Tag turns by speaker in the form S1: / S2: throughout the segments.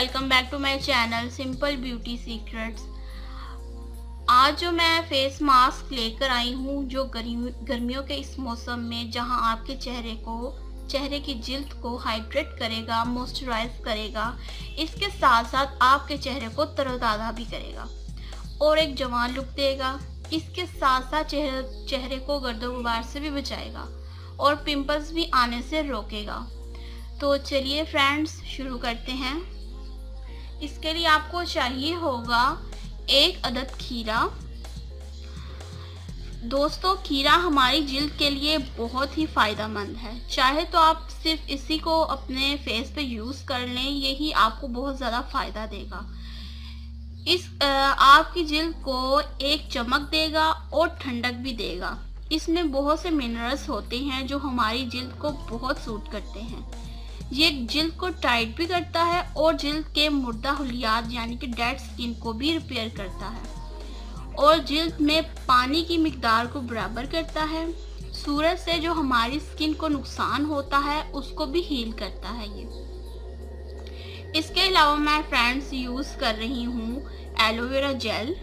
S1: Welcome back to my channel simple beauty secrets. आज जो मैं फेस मास्क लेकर आई हूँ जो गर्मियों के इस मौसम में जहाँ आपके चेहरे की जिल्द को हाइड्रेट करेगा, मॉइस्चराइज करेगा, इसके साथ साथ आपके चेहरे को तरोताज़ा भी करेगा और एक जवान लुक देगा। इसके साथ साथ चेहरे को गर्दो गुबार से भी बचाएगा और पिंपल्स भी आने से रोकेगा। तो चलिए फ्रेंड्स शुरू करते हैं। इसके लिए आपको चाहिए होगा 1 अदद खीरा। दोस्तों, खीरा हमारी जिल्द के लिए बहुत ही फ़ायदेमंद है। चाहे तो आप सिर्फ इसी को अपने फेस पे यूज़ कर लें, यही आपको बहुत ज़्यादा फ़ायदा देगा। आपकी जिल्द को एक चमक देगा और ठंडक भी देगा। इसमें बहुत से मिनरल्स होते हैं जो हमारी जिल्द को बहुत सूट करते हैं। ये जिल्द को टाइट भी करता है और जिल्द के मुर्दा हुलियात यानी कि डेड स्किन को भी रिपेयर करता है और जिल्द में पानी की मिकदार को बराबर करता है। सूरज से जो हमारी स्किन को नुकसान होता है उसको भी हील करता है ये। इसके अलावा मैं फ्रेंड्स यूज़ कर रही हूँ aloe vera gel.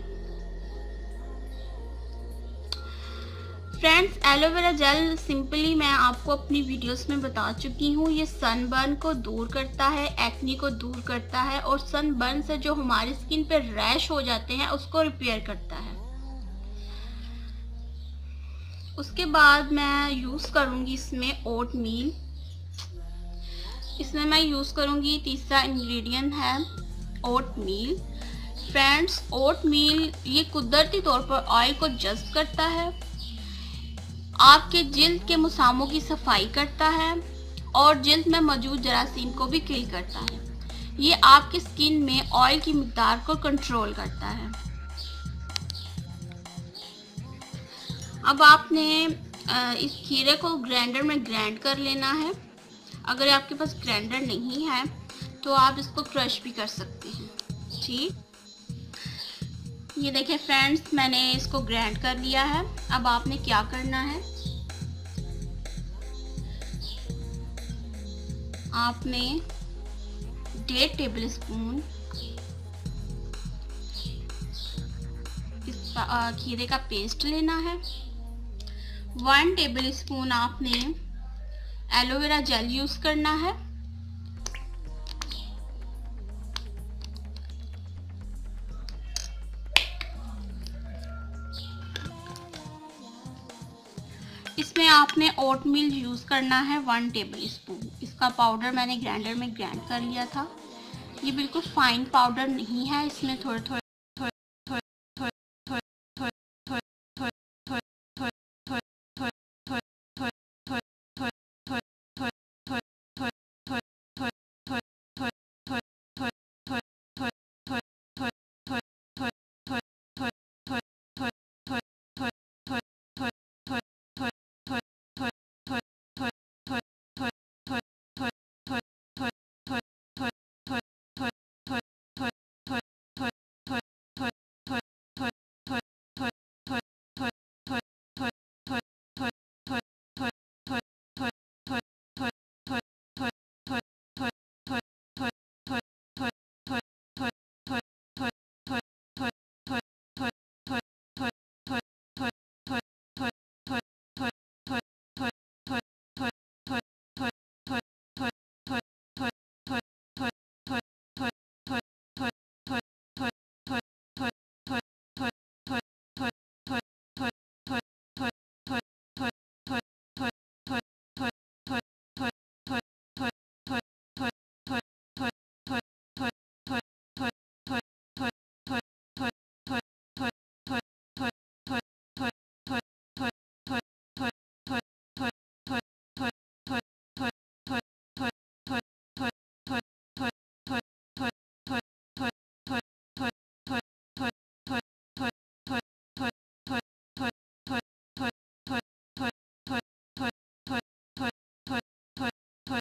S1: Friends, aloe vera gel simply मैं आपको अपनी वीडियोस में बता चुकी हूँ। ये सनबर्न को दूर करता है, एक्नी को दूर करता है और सनबर्न से जो हमारी स्किन पे रैश हो जाते हैं उसको रिपेयर करता है। उसके बाद मैं यूज़ करूँगी इसमें ओट मील। इसमें मैं यूज़ करूँगी, तीसरा इंग्रेडिएंट है ओट मील। फ्रेंड्स, ओट मील ये कुदरती तौर पर ऑयल को जज्ब करता है, आपके जिल्द के मुसामों की सफाई करता है और जिल्द में मौजूद जरासीम को भी किल करता है। ये आपकी स्किन में ऑयल की मिकदार को कंट्रोल करता है। अब आपने इस खीरे को ग्राइंडर में ग्राइंड कर लेना है। अगर आपके पास ग्राइंडर नहीं है तो आप इसको क्रश भी कर सकते हैं। ठीक, ये देखिए फ्रेंड्स, मैंने इसको ग्राइंड कर लिया है। अब आपने क्या करना है, आपने 1.5 टेबल स्पून इस खीरे का पेस्ट लेना है। 1 टेबल स्पून आपने एलोवेरा जेल यूज करना है। इसमें आपने ओट मील यूज़ करना है 1 टेबल स्पून। इसका पाउडर मैंने ग्राइंडर में ग्राइंड कर लिया था। ये बिल्कुल फाइन पाउडर नहीं है, इसमें थोड़े थोड़े